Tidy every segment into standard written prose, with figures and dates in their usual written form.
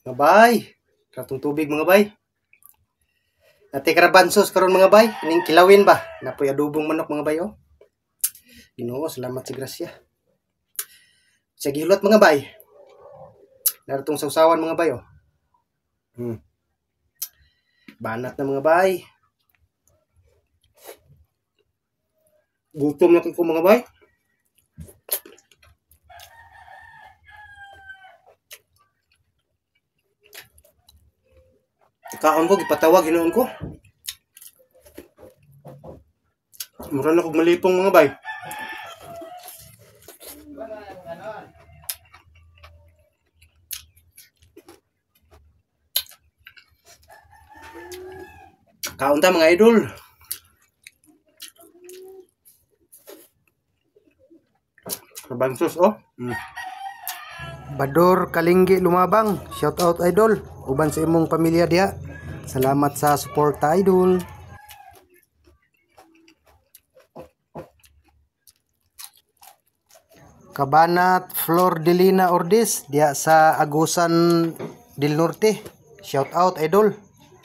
Mga bay, katong tubig mga bay. Ate karabansos karon mga bay, ning kilawin ba? Napoy adobong manok mga bay oh. Ginoo, salamat sa grasya. Sa gihulot mga bay. Naratong sausawan mga bay oh. Banat na mga bay. Gutom na ko mga bay. Kaon ko, gipatawag, hinoon ko. Mura na kong malipong mga bay. Kaon ta mga idol. Kabansos oh. Bador Kalinggi Lumabang, shout out idol. Uban sa imong pamilya diha. Salamat sa suporta idol. Kabanat Flor Delina Ordiz diha sa Agusan del Norte. Shout out idol.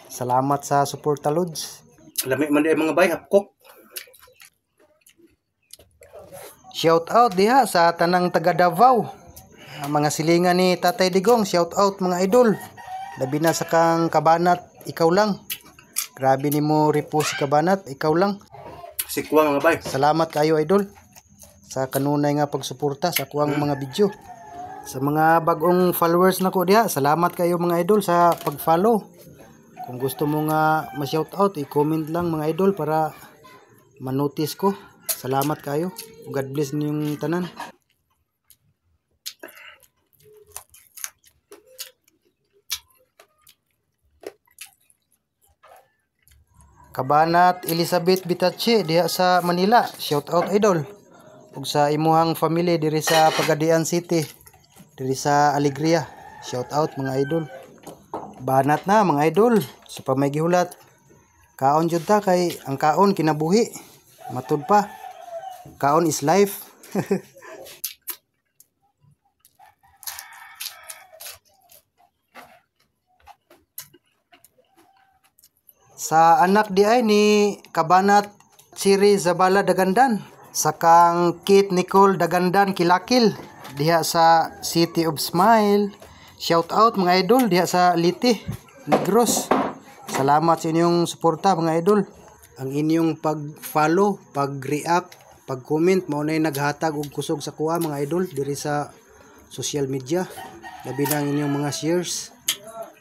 Salamat sa suporta lods. Lami man di mga bay hapkok. Shout out diha sa tanang taga Davao. Mga silingan ni Tatay Digong, shout out mga idol. Labi na sa kang Kabanat, ikaw lang. Grabe ni mo ripo si Kabanat, ikaw lang. Sikwa mga bay. Salamat kayo idol sa kanunay nga pagsuporta sa kuwang mga video. Sa mga bagong followers nako diha, salamat kayo mga idol sa pag-follow. Kung gusto mo nga ma-shout out, i-comment lang mga idol para ma-notice ko. Salamat kayo. God bless niyong tanan. Kabanat Elizabeth Bitache diha sa Manila. Shout out idol. Ug sa imuhang family diri sa Pagadian City, diri sa Alegria. Shout out mga idol. Banat na mga idol sa pamay gihulat. Kaon jud ta kay ang kaon kinabuhi. Matud pa. Kaon is life. Sa anak di ay ni Kabanat Siri Zabala Dagandan, sakang Kit Nicole Dagandan Kilakil diha sa City of Smile. Shout out mga idol diha sa Liti, Negros. Salamat sa inyong suporta mga idol. Ang inyong pag-follow, pag-react, pag-comment mao nay naghatag og kusog sa kuha mga idol diri sa social media. Labi na ang inyong mga shares.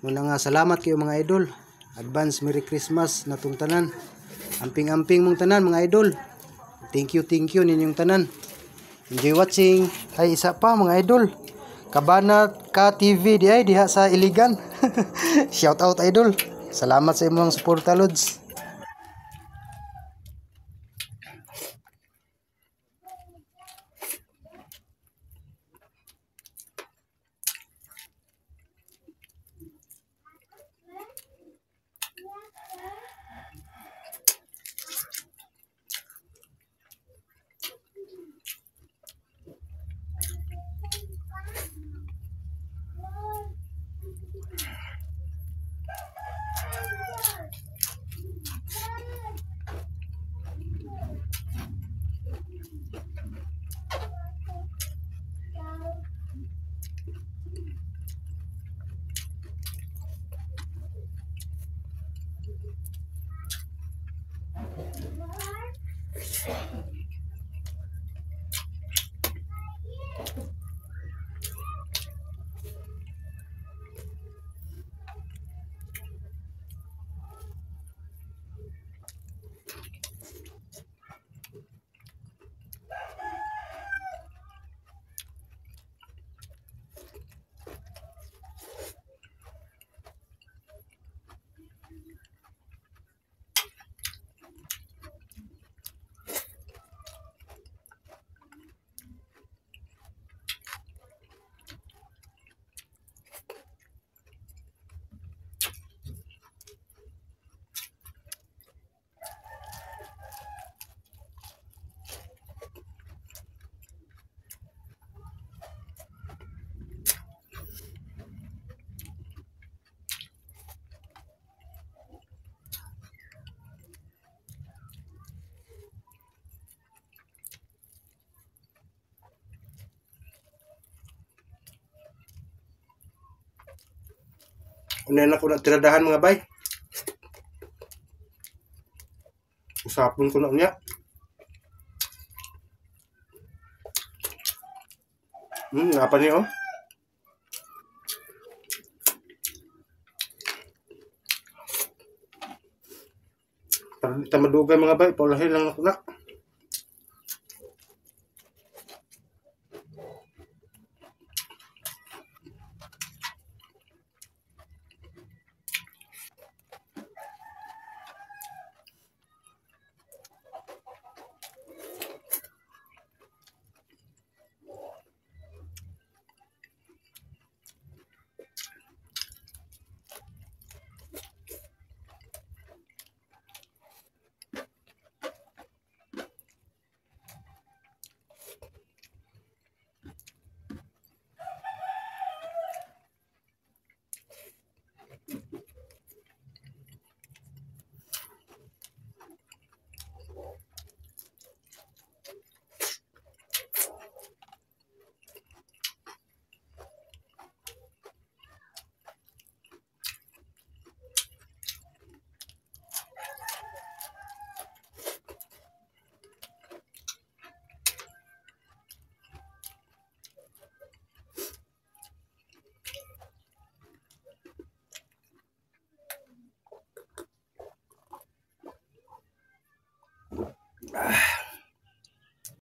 Muna nga salamat kayo mga idol. Advance Merry Christmas na tong tanan. Amping-amping mong tanan mga idol. Thank you ninyong tanan. Enjoy watching. Ay isa pa mga idol. Kabanat Ka TV di ay diha sa Iligan. Shout out idol. Salamat sa imong suporta lods. Unahin ako na tiradahan mga bay. Usapon ko na niya. Apa niya oh? Para di ta madugay mga bay, paulahin lang ako na.